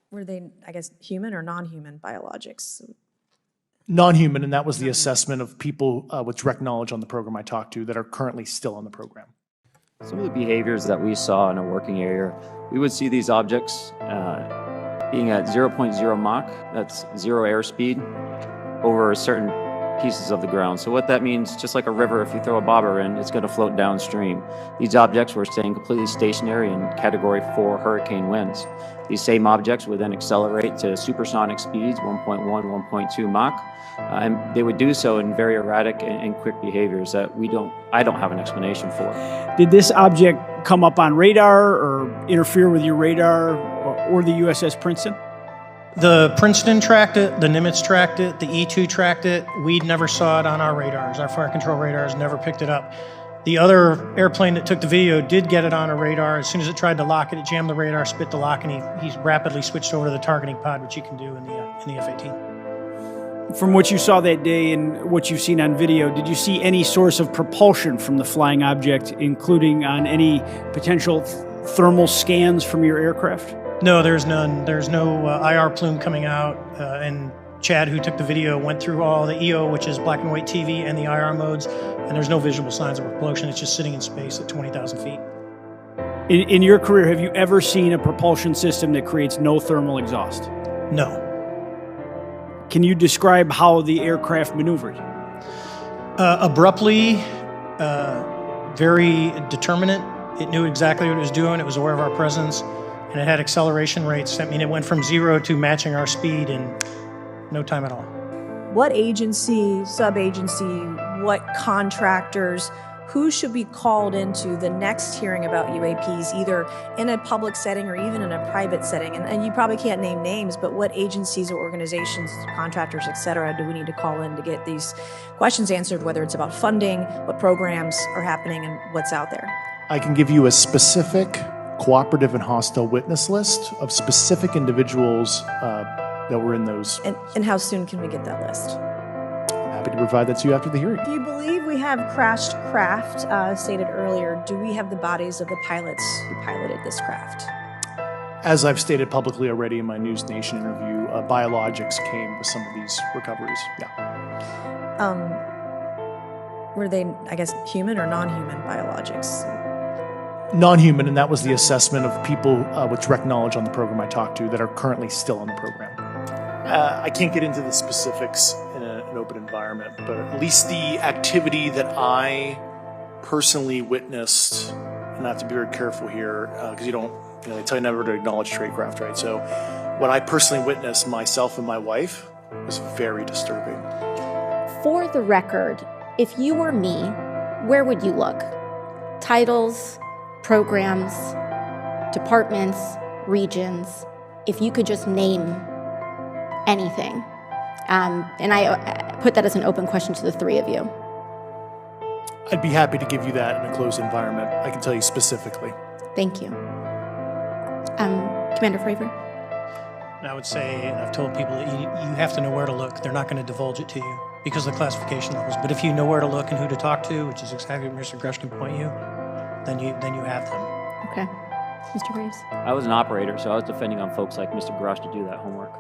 Were they, I guess, human or non-human biologics? Non-human, and that was the assessment of people with direct knowledge on the program I talked to that are currently still on the program. Some of the behaviors that we saw in a working area, we would see these objects being at 0.0 Mach, that's 0 airspeed, over certain pieces of the ground. So what that means, just like a river, if you throw a bobber in, it's going to float downstream. These objects were staying completely stationary in Category 4 hurricane winds. These same objects would then accelerate to supersonic speeds, 1.1, 1.2 Mach, and they would do so in very erratic and quick behaviors that I don't have an explanation for. Did this object come up on radar or interfere with your radar or the USS Princeton? The Princeton tracked it, the Nimitz tracked it, the E-2 tracked it. We never saw it on our radars. Our fire control radars never picked it up. The other airplane that took the video did get it on a radar. As soon as it tried to lock it, it jammed the radar, spit the lock, and he rapidly switched over to the targeting pod, which you can do in the F-18. From what you saw that day and what you've seen on video, did you see any source of propulsion from the flying object, including on any potential thermal scans from your aircraft? No, there's none. There's no IR plume coming out, and Chad, who took the video, went through all the EO, which is black and white TV, and the IR modes, and there's no visible signs of propulsion. It's just sitting in space at 20,000 feet. In your career, have you ever seen a propulsion system that creates no thermal exhaust? No. Can you describe how the aircraft maneuvered? Abruptly, very determinate. It knew exactly what it was doing. It was aware of our presence, and it had acceleration rates. I mean, it went from 0 to matching our speed in no time at all. What agency, sub-agency, what contractors, who should be called into the next hearing about UAPs, either in a public setting or even in a private setting? And you probably can't name names, but what agencies or organizations, contractors, et cetera, do we need to call in to get these questions answered, whether it's about funding, what programs are happening, and what's out there? I can give you a specific cooperative and hostile witness list of specific individuals that were in those. And how soon can we get that list? Happy to provide that to you after the hearing. Do you believe we have crashed craft, stated earlier? Do we have the bodies of the pilots who piloted this craft? As I've stated publicly already in my News Nation interview, biologics came with some of these recoveries. Yeah. Were they, I guess, human or non-human biologics? Non-human, and that was the assessment of people with direct knowledge on the program I talked to that are currently still on the program. I can't get into the specifics in an open environment, but at least the activity that I personally witnessed, and I have to be very careful here because they tell you never to acknowledge tradecraft, right? So what I personally witnessed, myself and my wife, was very disturbing. For the record, if you were me, where would you look? Titles, programs, departments, regions, if you could just name anything. And I put that as an open question to the three of you. I'd be happy to give you that in a closed environment. I can tell you specifically. Thank you. Commander Fravor? And I would say, and I've told people that you have to know where to look. They're not going to divulge it to you because of the classification levels. But if you know where to look and who to talk to, which is exactly what Mr. Grush can point you, then you have them. Okay. Mr. Graves? I was an operator, so I was depending on folks like Mr. Grush to do that homework.